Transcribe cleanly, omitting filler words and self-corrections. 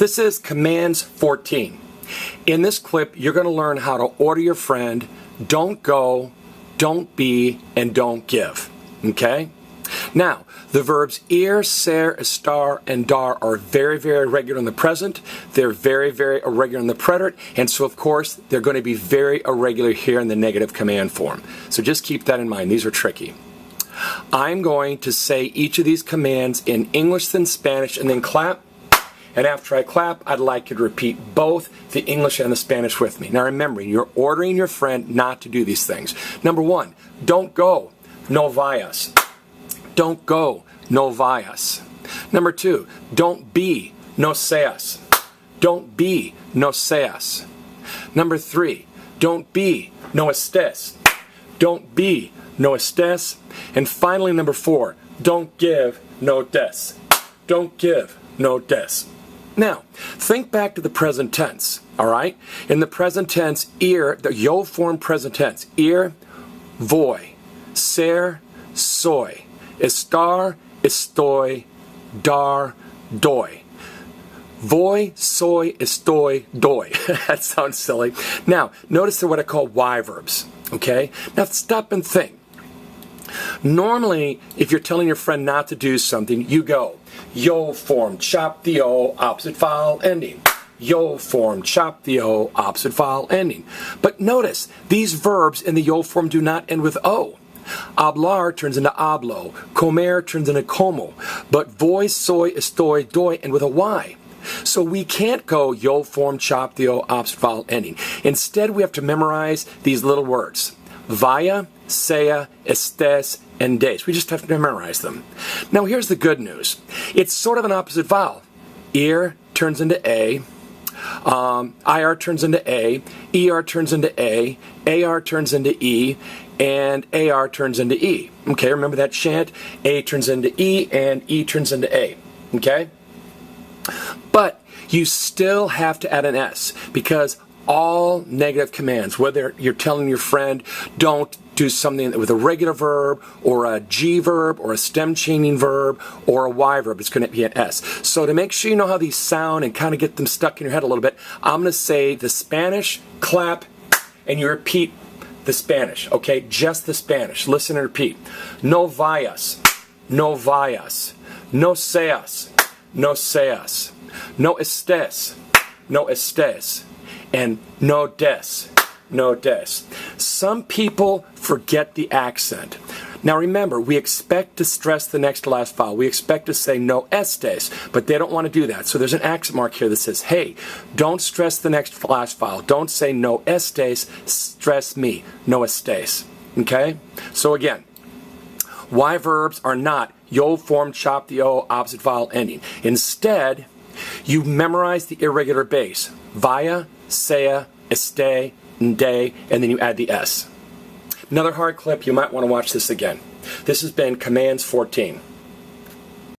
This is Commands 14. In this clip, you're going to learn how to order your friend, don't go, don't be, and don't give. Okay? Now, the verbs ir, ser, estar, and dar are very, very irregular in the present. They're very, very irregular in the preterite. And so, of course, they're going to be very irregular here in the negative command form. So just keep that in mind. These are tricky. I'm going to say each of these commands in English then Spanish and then clap. And after I clap, I'd like you to repeat both the English and the Spanish with me. Now remember, you're ordering your friend not to do these things. Number one, don't go, no vayas. Don't go, no vayas. Number two, don't be, no seas. Don't be, no seas. Number three, don't be, no estés. Don't be, no estés. And finally, number four, don't give, no des. Don't give, no des. Now, think back to the present tense, all right? In the present tense, ir, the yo form present tense, ir, voy, ser, soy, estar, estoy, dar, doy. Voy, soy, estoy, doy. That sounds silly. Now, notice they're what I call Y verbs, okay? Now, stop and think. Normally, if you're telling your friend not to do something, you go, yo form, chop the O, opposite vowel ending. Yo form, chop the O, opposite vowel ending. But notice, these verbs in the yo form do not end with O. Hablar turns into hablo. Comer turns into como. But voy, soy, estoy, doy end with a Y. So we can't go yo form, chop the O, opposite vowel ending. Instead, we have to memorize these little words. Vaya, sea, estés, and des. We just have to memorize them. Now here's the good news. It's sort of an opposite vowel. Ir turns into A. IR turns into A. ER turns into A. AR turns into E. And AR turns into E. Okay, remember that chant? A turns into E and E turns into A. Okay? But you still have to add an S because all negative commands, whether you're telling your friend don't do something with a regular verb or a G verb or a stem changing verb or a Y verb, it's going to be an S. So to make sure you know how these sound and kind of get them stuck in your head a little bit, I'm going to say the Spanish, clap, and you repeat the Spanish, okay? Just the Spanish. Listen and repeat. No vayas, no vayas, no seas, no seas, no estés, no estés, and no des, no des. Some people forget the accent. Now remember, we expect to stress the next to last vowel. We expect to say no estés, but they don't want to do that. So there's an accent mark here that says, hey, don't stress the next to last vowel. Don't say no estés, stress me, no estés. Okay? So again, Y verbs are not yo form, chop the O, opposite vowel ending. Instead, you memorize the irregular base. Vaya, sea, esté, de, and then you add the S. Another hard clip, you might want to watch this again. This has been Commands 14.